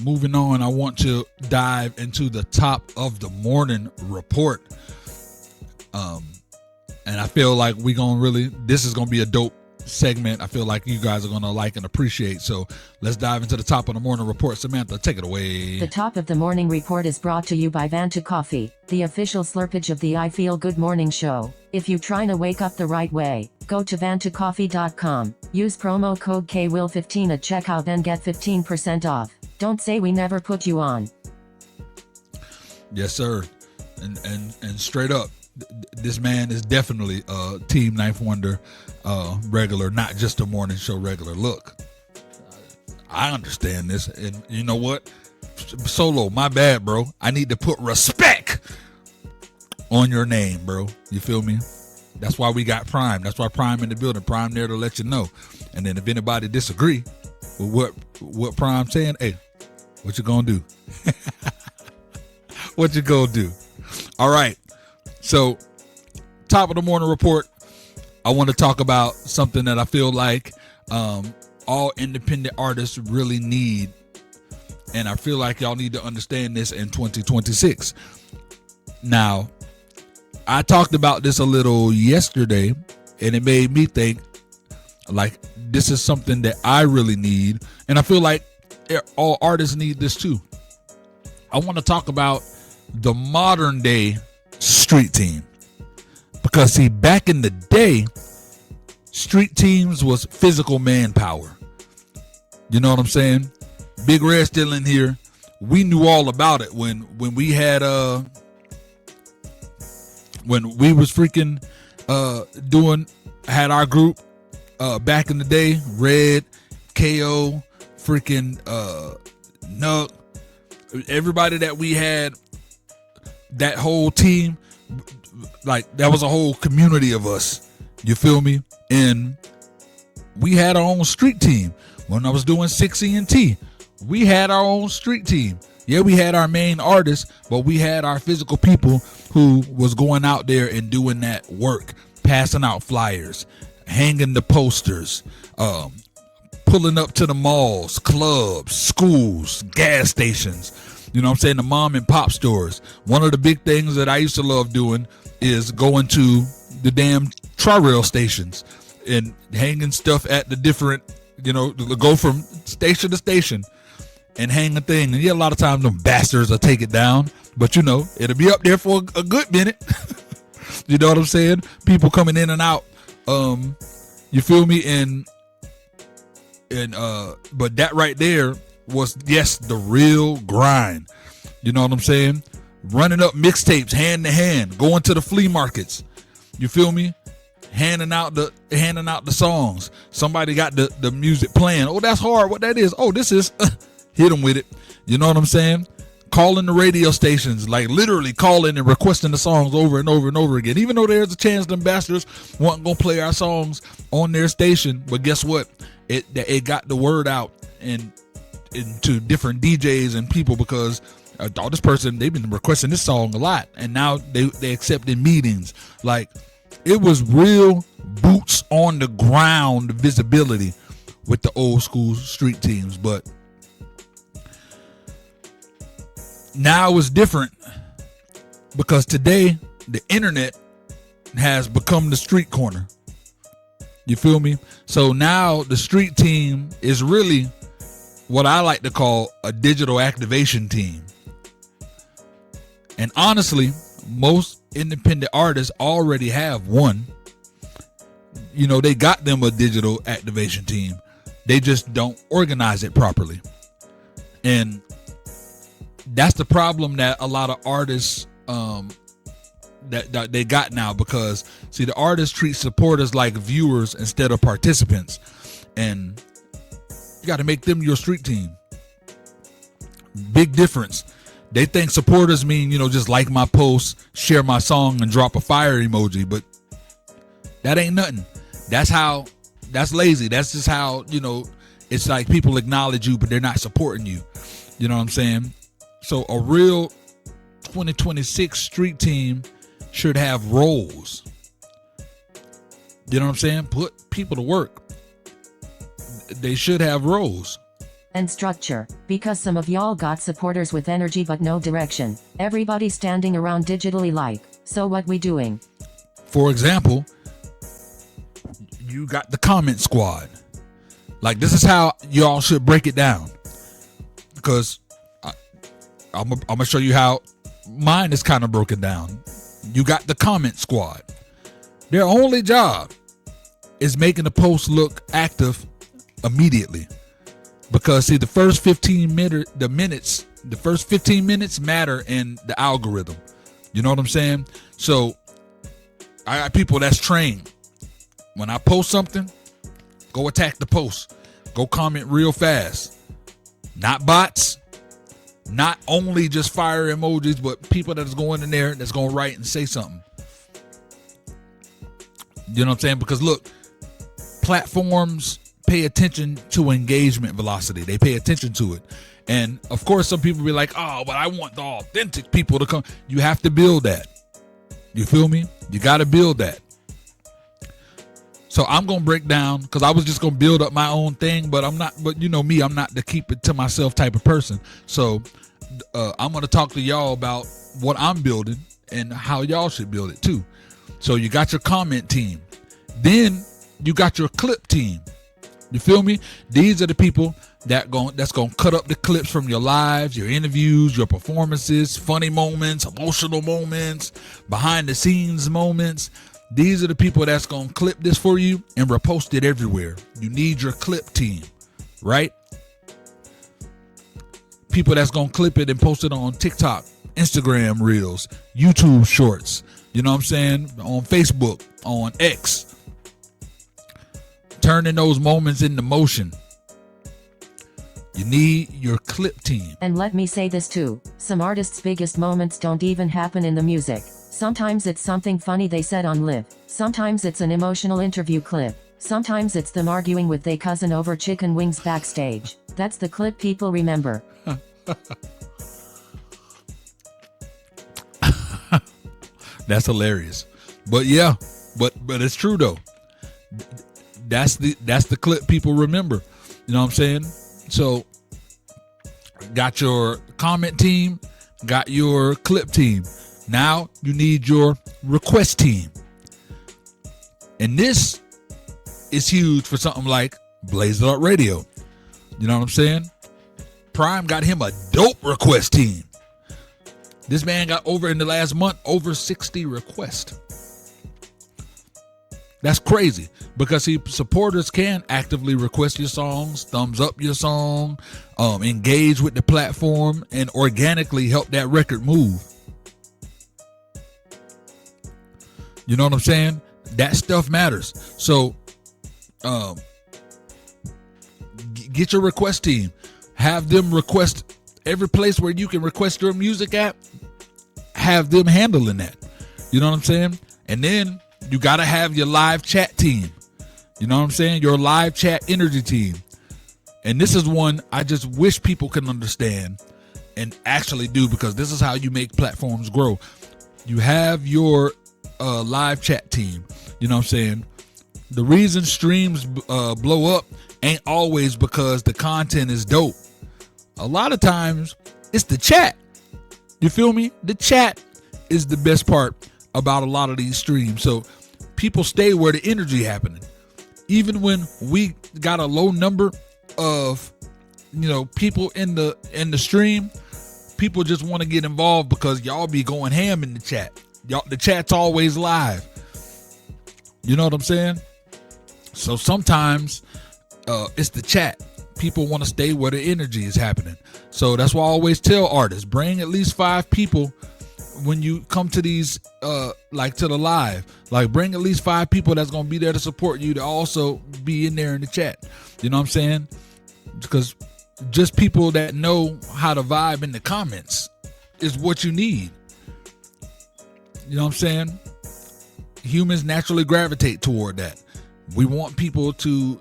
moving on, I want to dive into the top of the morning report. And I feel like this is gonna be a dope segment. I feel like you guys are gonna like and appreciate. So let's dive into the top of the morning report. Samantha, take it away. The top of the morning report is brought to you by Vanta Coffee, the official slurpage of the I Feel Good Morning Show. If you trying to wake up the right way, go to vantacoffee.com. Use promo code KWIL15 at checkout and get 15% off. Don't say we never put you on. Yes, sir. And straight up, this man is definitely a Team Ninth Wonder regular, not just a morning show regular. Look, I understand this, and you know what? Solo, my bad, bro. I need to put respect on your name, bro. You feel me? That's why we got Prime. That's why Prime in the building. Prime there to let you know. And then if anybody disagree with what Prime saying, hey, what you gonna do? What you gonna do? All right. So, top of the morning report, I want to talk about something that I feel like all independent artists really need. And I feel like y'all need to understand this in 2026. Now, I talked about this a little yesterday, and it made me think, like, this is something that I really need. And I feel like all artists need this too. I want to talk about the modern day street team. Because see, back in the day, street teams was physical manpower. You know what I'm saying? Big Red still in here. We knew all about it when we had when we was freaking had our group back in the day. Red, KO, freaking Nuck, everybody that we had, that whole team, like that was a whole community of us. You feel me? And we had our own street team. When I was doing 6E&T, we had our own street team. Yeah, we had our main artists, but we had our physical people who was going out there and doing that work, passing out flyers, hanging the posters, pulling up to the malls, clubs, schools, gas stations. You know what I'm saying? The mom and pop stores. One of the big things that I used to love doing is going to the damn tri-rail stations and hanging stuff at the different, go from station to station and hang a thing. And yeah, a lot of times them bastards will take it down, but it'll be up there for a good minute. You know what I'm saying? People coming in and out. You feel me? And but that right there was, yes, the real grind. You know what I'm saying? Running up mixtapes hand to hand, going to the flea markets. You feel me? Handing out the songs. Somebody got the music playing. Oh, that's hard. What that is? Oh, this is hit them with it. You know what I'm saying? Calling the radio stations, like literally calling and requesting the songs over and over and over again. Even though there's a chance them bastards weren't gonna play our songs on their station, but guess what? It got the word out and into different DJs and people because this person, they've been requesting this song a lot, and now they accepted meetings. Like, it was real boots on the ground visibility with the old school street teams. But now it's different because today the internet has become the street corner. You feel me? So now the street team is really what I like to call a digital activation team. And honestly, most independent artists already have one. They got them a digital activation team. They just don't organize it properly. And that's the problem that a lot of artists that they got now, because see, the artists treat supporters like viewers instead of participants, and you got to make them your street team. Big difference. They think supporters mean, just like my post, share my song, and drop a fire emoji, but that ain't nothing. That's lazy. That's just how, it's like people acknowledge you, but they're not supporting you. You know what I'm saying? So a real 2026 street team should have roles. You know what I'm saying? Put people to work. They should have roles. and structure, because some of y'all got supporters with energy but no direction. Everybody standing around digitally like, so what we doing? For example, you got the comment squad. Like, this is how y'all should break it down, because I'm gonna show you how mine is kind of broken down. You got the comment squad. Their only job is making the post look active immediately, because see, the first 15 minutes matter in the algorithm. You know what I'm saying? So I got people that's trained. When I post something, go attack the post. Go comment real fast. Not bots. Not only just fire emojis, but people that's going in there that's going to write and say something. You know what I'm saying? Because look, platforms pay attention to engagement velocity. They pay attention to it. And of course, some people be like, oh, but I want the authentic people to come. You have to build that. You feel me? You got to build that. So I'm going to break down, because I was just going to build up my own thing, but I'm not, but you know me, I'm not the keep it to myself type of person. So I'm going to talk to y'all about what I'm building and how y'all should build it too. So you got your comment team. Then you got your clip team. You feel me? These are the people that's going to cut up the clips from your lives, your interviews, your performances, funny moments, emotional moments, behind the scenes moments. These are the people that's going to clip this for you and repost it everywhere. You need your clip team, right? People that's going to clip it and post it on TikTok, Instagram Reels, YouTube Shorts, you know what I'm saying? On Facebook, on X. Turning those moments into motion. You need your clip team. And let me say this too. Some artists' biggest moments don't even happen in the music. Sometimes it's something funny they said on live. Sometimes it's an emotional interview clip. Sometimes it's them arguing with their cousin over chicken wings backstage. That's the clip people remember. That's hilarious. But yeah, but it's true though. That's the clip people remember. You know what I'm saying? So got your comment team, got your clip team. Now you need your request team. And this is huge for something like Blaze It Up Radio. You know what I'm saying? Prime got him a dope request team. This man got in the last month, over 60 requests. That's crazy, because supporters can actively request your songs, thumbs up your song, engage with the platform, and organically help that record move. You know what I'm saying? That stuff matters. So get your request team. Have them request every place where you can request your music at. Have them handling that. You know what I'm saying? And then you got to have your live chat team. You know what I'm saying? Your live chat energy team. And this is one I just wish people can understand and actually do, because this is how you make platforms grow. You have your live chat team. You know what I'm saying? The reason streams blow up ain't always because the content is dope. A lot of times it's the chat. You feel me? The chat is the best part about a lot of these streams. So people stay where the energy happening. Even when we got a low number of, people in the stream, people just want to get involved because y'all be going ham in the chat. The chat's always live. You know what I'm saying? So sometimes it's the chat. People want to stay where the energy is happening. So that's why I always tell artists, bring at least 5 people when you come to these, to the live. Like, bring at least 5 people that's going to be there to support you, to also be in there in the chat. You know what I'm saying? Because just people that know how to vibe in the comments is what you need. You know what I'm saying? Humans naturally gravitate toward that. We want people to,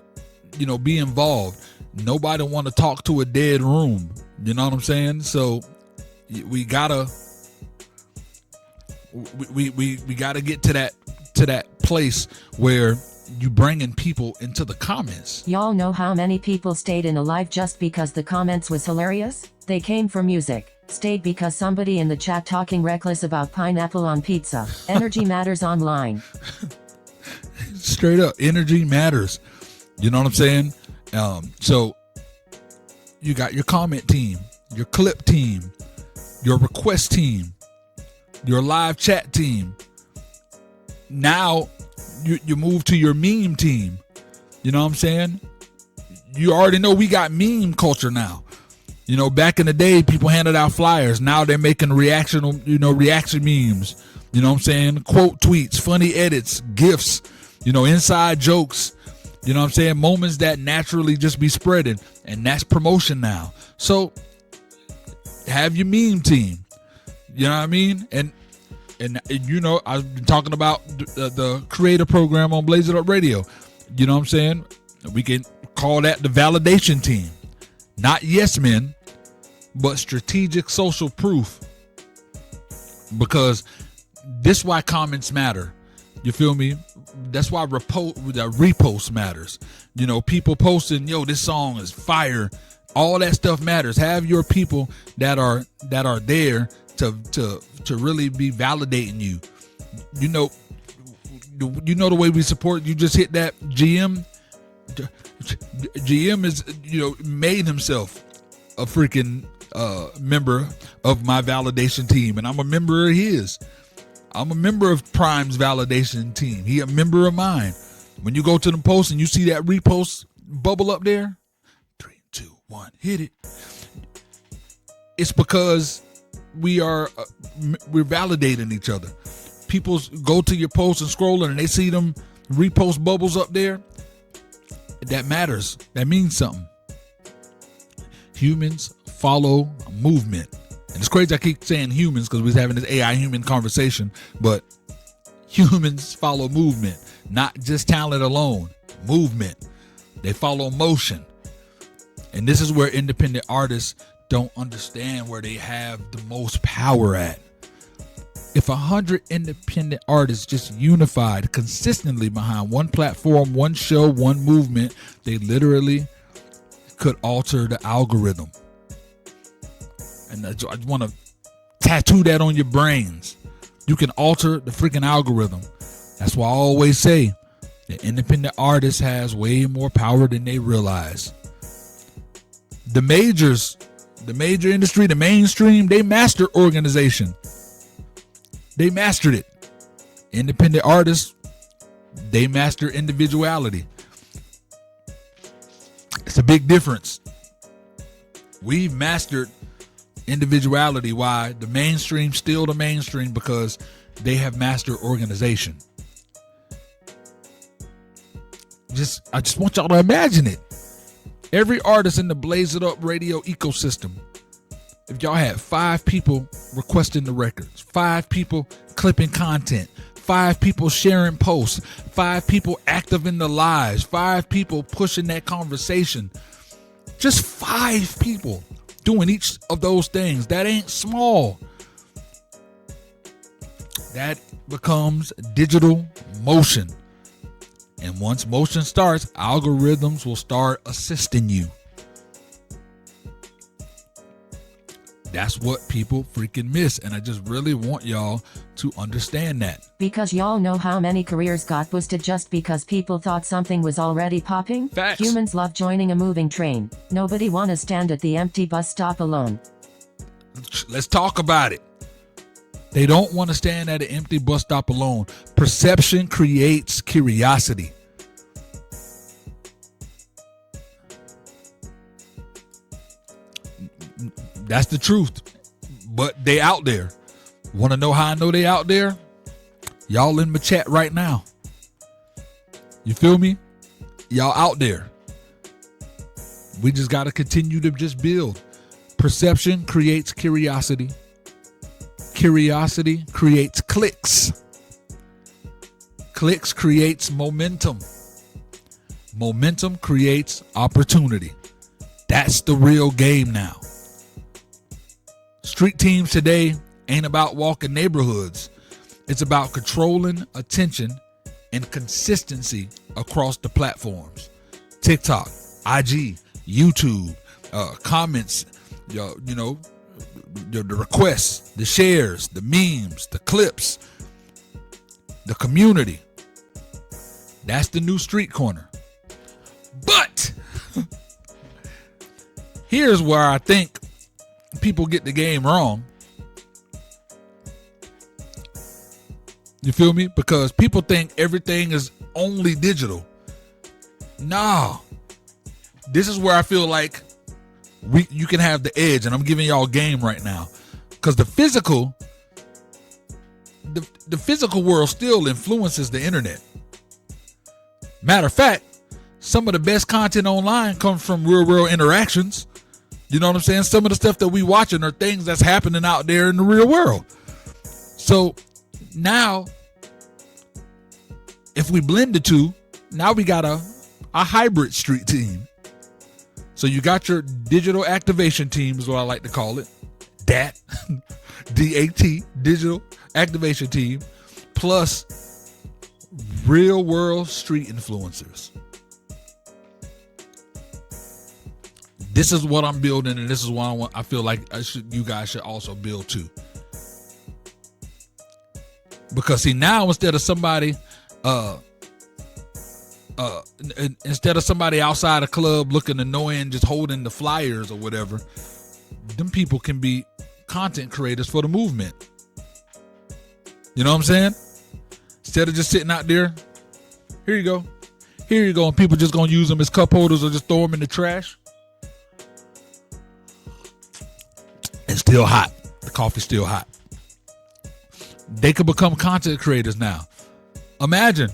be involved. Nobody want to talk to a dead room. You know what I'm saying? So we gotta we gotta get to that place where you bringing people into the comments. Y'all know how many people stayed in a live just because the comments was hilarious? They came for music, stayed because somebody in the chat talking reckless about pineapple on pizza. Energy matters online. Straight up, energy matters. You know what I'm saying? So you got your comment team, your clip team, your request team, your live chat team. Now you move to your meme team. You know what I'm saying? You already know we got meme culture now. You know, back in the day, people handed out flyers. Now they're making reaction memes. You know what I'm saying? Quote tweets, funny edits, GIFs, inside jokes. You know what I'm saying? Moments that naturally just be spreading. And that's promotion now. So have your meme team. You know what I mean? And I've been talking about the creator program on Blaze It Up Radio. You know what I'm saying? We can call that the validation team. Not yes men, but strategic social proof. Because this why comments matter. You feel me? That's why repost matters. People posting, this song is fire. All that stuff matters. Have your people that are there to really be validating you. The way we support. You just hit that GM. GM is made himself a freaking member of my validation team, and I'm a member of his. I'm a member of Prime's validation team. He a member of mine. When you go to the post and you see that repost bubble up there, 3, 2, 1, hit it. It's because we're validating each other. People go to your post and scroll and they see them repost bubbles up there. That matters. That means something. Humans follow movement. And it's crazy I keep saying humans because we're having this AI human conversation, but humans follow movement, not just talent alone. Movement. They follow motion. And this is where independent artists don't understand where they have the most power at. If 100 independent artists just unified consistently behind one platform, one show, one movement, they literally could alter the algorithm. And I just want to tattoo that on your brains. You can alter the freaking algorithm. That's why I always say the independent artist has way more power than they realize. The majors, the major industry, the mainstream, they master organization. They mastered it. Independent artists, they master individuality. It's a big difference. We've mastered individuality. Why? The mainstream still the mainstream because they have mastered organization. I just want y'all to imagine it. Every artist in the Blaze It Up Radio ecosystem, if y'all had 5 people requesting the records, 5 people clipping content, 5 people sharing posts, 5 people active in the lives, 5 people pushing that conversation, just 5 people doing each of those things. That ain't small. That becomes digital motion. And once motion starts, algorithms will start assisting you. That's what people freaking miss. And I just really want y'all to understand that. Because y'all know how many careers got boosted just because people thought something was already popping? Facts. Humans love joining a moving train. Nobody wanna stand at the empty bus stop alone. Let's talk about it. They don't want to stand at an empty bus stop alone. Perception creates curiosity. That's the truth. But they out there. Want to know how I know they out there? Y'all in my chat right now. You feel me? Y'all out there. We just got to continue to just build. Perception creates curiosity. Curiosity creates clicks. Clicks creates momentum. Momentum creates opportunity. That's the real game now. Street teams today ain't about walking neighborhoods. It's about controlling attention and consistency across the platforms: TikTok, IG, YouTube, comments, the requests, the shares, the memes, the clips, the community. That's the new street corner. But here's where I think people get the game wrong. You feel me? Because people think everything is only digital. Nah. This is where I feel like you can have the edge, and I'm giving y'all game right now. Because the physical world still influences the internet. Matter of fact, some of the best content online comes from real world interactions. You know what I'm saying? Some of the stuff that we watching are things that's happening out there in the real world. So now, if we blend the two, now we got a hybrid street team. So you got your digital activation team, is what I like to call it. DAT, D-A-T, digital activation team, plus real world street influencers. This is what I'm building, and this is what I feel like you guys should also build too. Because see, now instead of somebody outside a club looking annoying, just holding the flyers or whatever, them people can be content creators for the movement. You know what I'm saying? Instead of just sitting out there, here you go, and people just gonna use them as cup holders or just throw them in the trash. It's still hot. The coffee's still hot. They could become content creators now. Imagine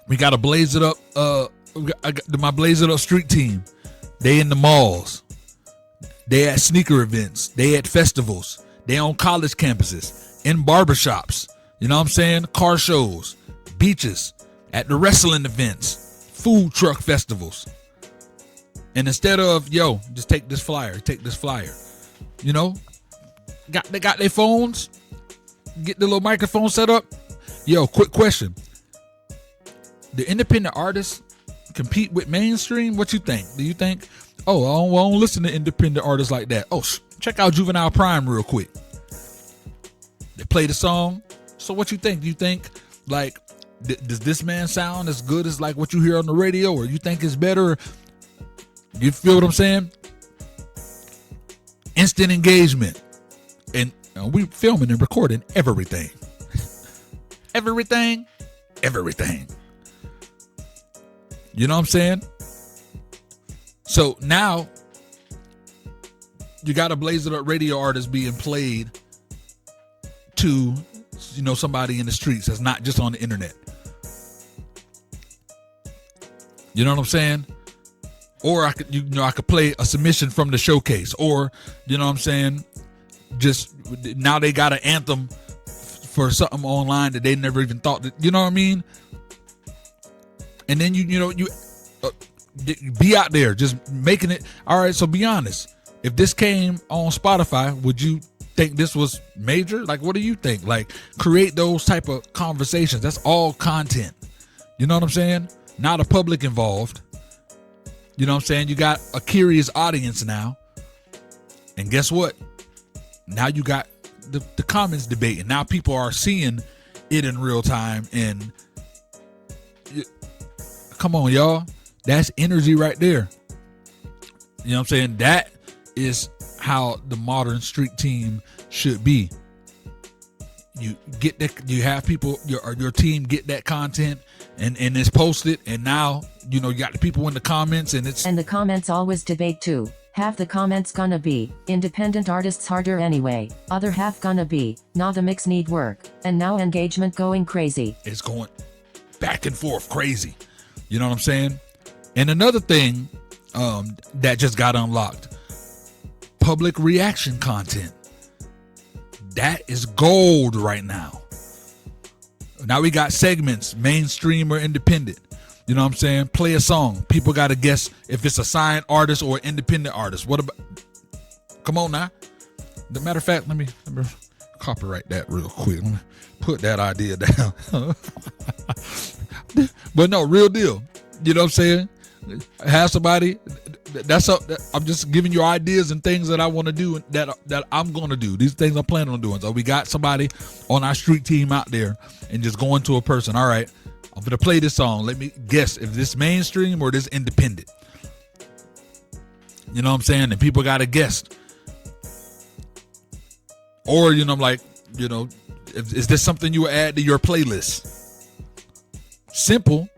we got a Blaze It Up, my Blaze It Up street team. They in the malls. They at sneaker events. They at festivals. They on college campuses, in barbershops. You know what I'm saying? Car shows, beaches, at the wrestling events, food truck festivals. And instead of, just take this flyer, you know, they got their phones, get the little microphone set up. Quick question. The independent artists compete with mainstream? What you think? Do you think, I don't listen to independent artists like that? Check out Juvenile Prime real quick. They play the song. So what you think? Do you think, like, does this man sound as good as like what you hear on the radio, or you think it's better? You feel what I'm saying? Instant engagement. And we filming and recording everything. Everything. You know what I'm saying? So now you got a Blaze It Up radio artist being played to, somebody in the streets that's not just on the internet. You know what I'm saying? Or I could play a submission from the showcase, or, you know what I'm saying? Just now they got an anthem for something online that they never even thought that, you know what I mean? And then you be out there just making it. All right, so be honest. If this came on Spotify, would you think this was major? Like, what do you think? Like, create those type of conversations. That's all content. You know what I'm saying? Not a public involved. You know what I'm saying? You got a curious audience now. And guess what? Now you got the comments debating. Now people are seeing it in real time. And come on, y'all. That's energy right there. You know what I'm saying? That is how the modern street team should be. You get that, you have people, your team get that content and it's posted, and now you got the people in the comments, and the comments always debate too. Half the comments gonna be independent artists harder anyway, other half gonna be nah, the mix need work, and now engagement going crazy. It's going back and forth crazy. You know what I'm saying? And another thing that just got unlocked, public reaction content. That is gold right now. Now we got segments, mainstream or independent. You know what I'm saying? Play a song. People got to guess if it's a signed artist or an independent artist. What about? Come on now. As a matter of fact, let me copyright that real quick. Let me put that idea down. But no, real deal. You know what I'm saying? Have somebody. I'm just giving you ideas and things that I want to do that I'm going to do. These things I'm planning on doing. So we got somebody on our street team out there and just going to a person. All right, I'm going to play this song. Let me guess if this mainstream or this independent. You know what I'm saying? And people got to guess. Or, you know, I'm like, you know, is this something you would add to your playlist? Simple,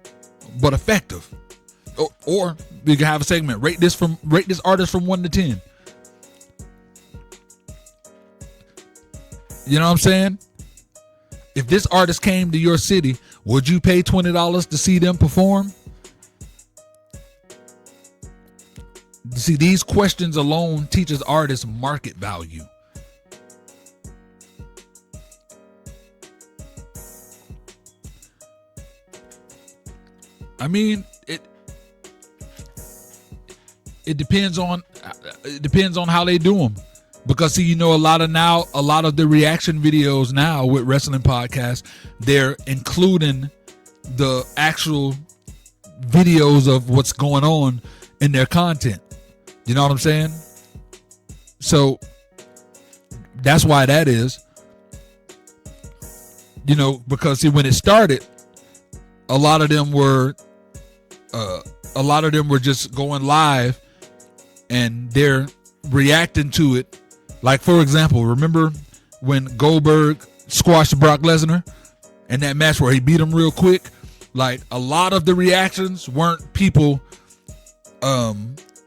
but effective. Or we can have a segment. Rate this artist from 1 to 10. You know what I'm saying? If this artist came to your city, would you pay $20 to see them perform? See, these questions alone teaches artists market value. I mean, it depends on how they do them, because see, you know, a lot of the reaction videos now with wrestling podcasts, they're including the actual videos of what's going on in their content. You know what I'm saying? So that's why that is, you know, because see, when it started, a lot of them were just going live and they're reacting to it. Like, for example, remember when Goldberg squashed Brock Lesnar in that match where he beat him real quick? Like, a lot of the reactions weren't people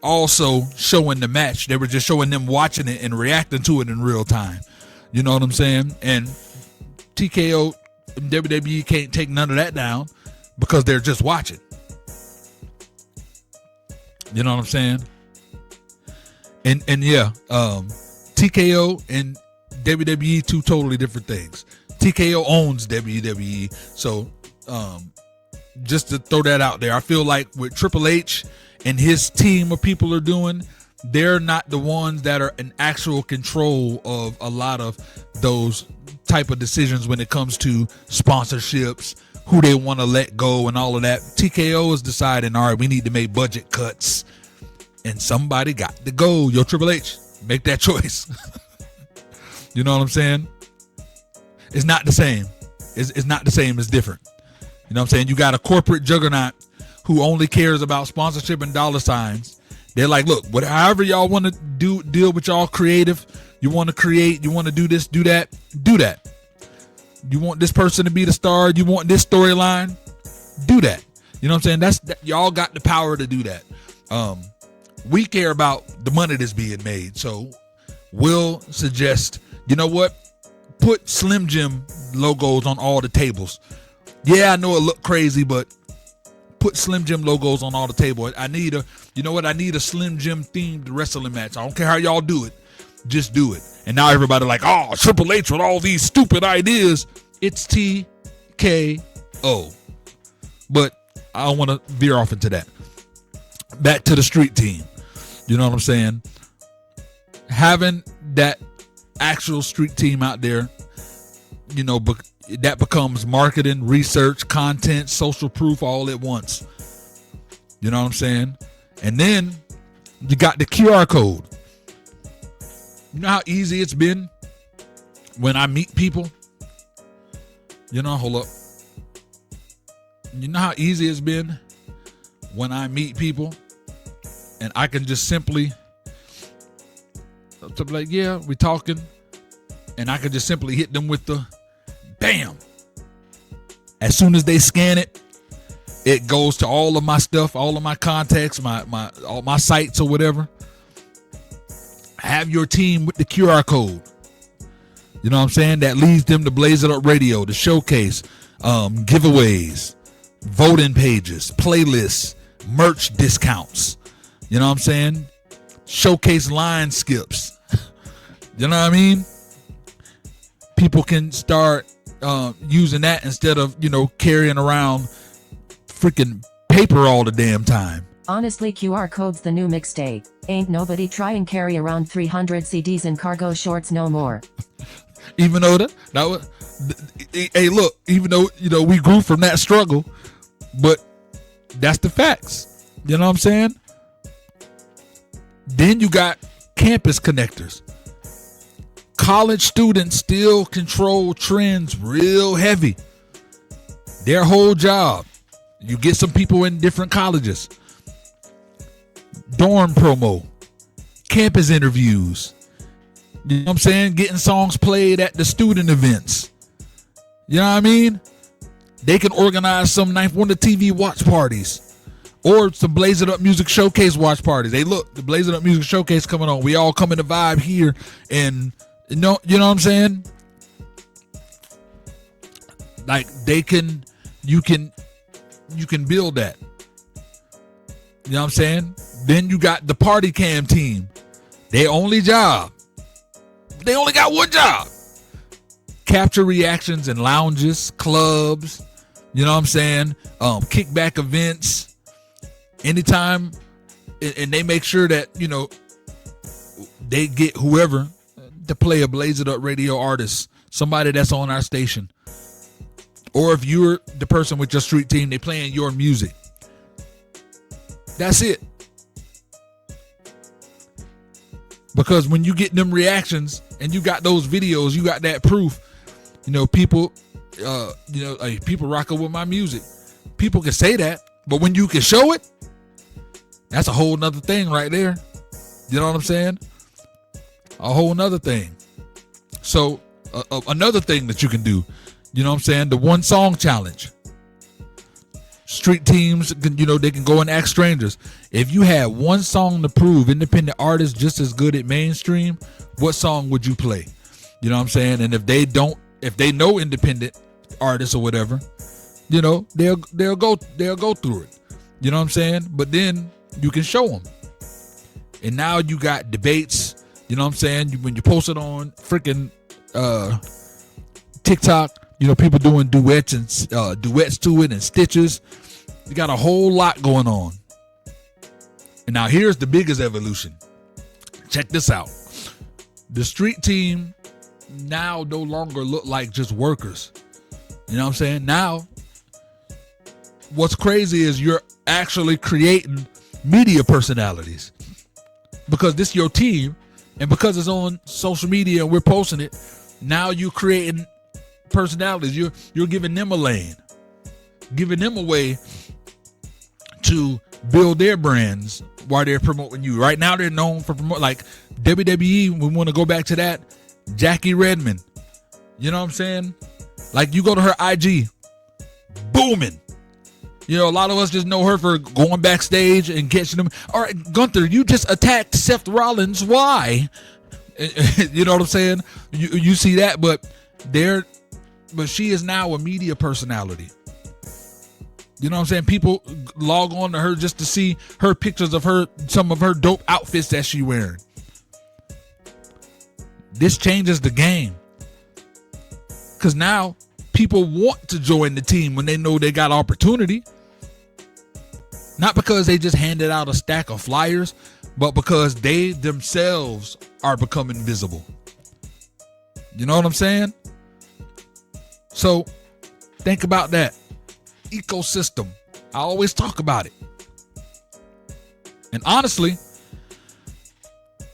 also showing the match. They were just showing them watching it and reacting to it in real time. You know what I'm saying? And TKO and WWE can't take none of that down because they're just watching. You know what I'm saying? And yeah, TKO and WWE, two totally different things. TKO owns WWE, so just to throw that out there, I feel like what Triple H and his team of people are doing, they're not the ones that are in actual control of a lot of those type of decisions when it comes to sponsorships, who they want to let go and all of that. TKO is deciding, all right, we need to make budget cuts, and somebody got to go. Yo, Triple H, make that choice. You know what I'm saying? It's not the same. It's not the same. It's different. You know what I'm saying? You got a corporate juggernaut who only cares about sponsorship and dollar signs. They're like, look, however y'all want to deal with y'all creative, you want to create, you want to do this, do that, do that. You want this person to be the star, you want this storyline, do that. You know what I'm saying? Y'all got the power to do that. We care about the money that's being made. So we'll suggest, you know what? Put Slim Jim logos on all the tables. Yeah, I know it look crazy, but put Slim Jim logos on all the tables. I need a Slim Jim themed wrestling match. I don't care how y'all do it. Just do it. And now everybody like, oh, Triple H with all these stupid ideas. It's TKO. But I don't want to veer off into that. Back to the street team. You know what I'm saying? Having that actual street team out there, you know, that becomes marketing, research, content, social proof all at once. You know what I'm saying? And then you got the QR code. You know how easy it's been when I meet people? You know, hold up. You know how easy it's been when I meet people and I can just simply like, yeah, we talking, and I can just simply hit them with the bam. As soon as they scan it, it goes to all of my stuff, all of my contacts, all my sites or whatever. Have your team with the QR code. You know what I'm saying? That leads them to Blaze It Up Radio, the showcase, giveaways, voting pages, playlists, merch discounts. You know what I'm saying? Showcase line skips. You know what I mean? People can start using that instead of, you know, carrying around freaking paper all the damn time. Honestly, QR code's the new mixtape. Ain't nobody try and carry around 300 CDs in cargo shorts no more. Even though hey, look, even though, you know, we grew from that struggle, But that's the facts. You know what I'm saying? Then you got campus connectors. College students still control trends real heavy. Their whole job. You get some people in different colleges. Dorm promo. Campus interviews. You know what I'm saying? Getting songs played at the student events. You know what I mean? They can organize some night one of the TV watch parties. Or some Blaze It Up Music Showcase watch parties. Hey, look, the Blaze It Up Music Showcase coming on. We all come in the vibe here. And you know what I'm saying? Like you can build that. You know what I'm saying? Then you got the party cam team. They only got one job. Capture reactions in lounges, clubs, you know what I'm saying? Kickback events. Anytime, and they make sure that, you know, they get whoever to play a Blaze It Up radio artist, somebody that's on our station. Or if you're the person with your street team, they playing your music. That's it. Because when you get them reactions and you got those videos, you got that proof, you know, people rocking with my music. People can say that, but when you can show it, that's a whole nother thing right there. You know what I'm saying? A whole nother thing. So another thing that you can do, you know what I'm saying? The one song challenge. Street teams, they can go and ask strangers. If you had one song to prove independent artists just as good at mainstream, what song would you play? You know what I'm saying? And if they know independent artists or whatever, you know, they'll go through it. You know what I'm saying? But then you can show them. And now you got debates, you know what I'm saying? When you post it on freaking TikTok, you know, people doing duets to it and stitches. You got a whole lot going on. And now here's the biggest evolution. Check this out. The street team now no longer look like just workers. You know what I'm saying? Now, what's crazy is you're actually creating media personalities. Because this is your team, and because it's on social media and we're posting it, now you're creating personalities. You're giving them a lane, giving them a way to build their brands while they're promoting you. Right now they're known for like WWE. We want to go back to that. Jackie Redmond, you know what I'm saying? Like, you go to her IG, booming. You know, a lot of us just know her for going backstage and catching them. All right, Gunther, you just attacked Seth Rollins. Why? You know what I'm saying? You see that, but she is now a media personality. You know what I'm saying? People log on to her just to see her pictures of some of her dope outfits that she wearing. This changes the game. Because now people want to join the team when they know they got opportunity. Not because they just handed out a stack of flyers, but because they themselves are becoming visible. You know what I'm saying? So think about that. Ecosystem. I always talk about it. And honestly,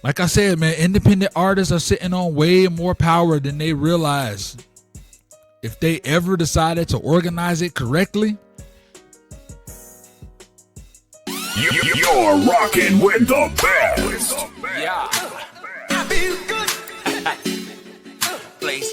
like I said, man, independent artists are sitting on way more power than they realize. If they ever decided to organize it correctly. You're rocking with the best. Yeah. I feel good. Place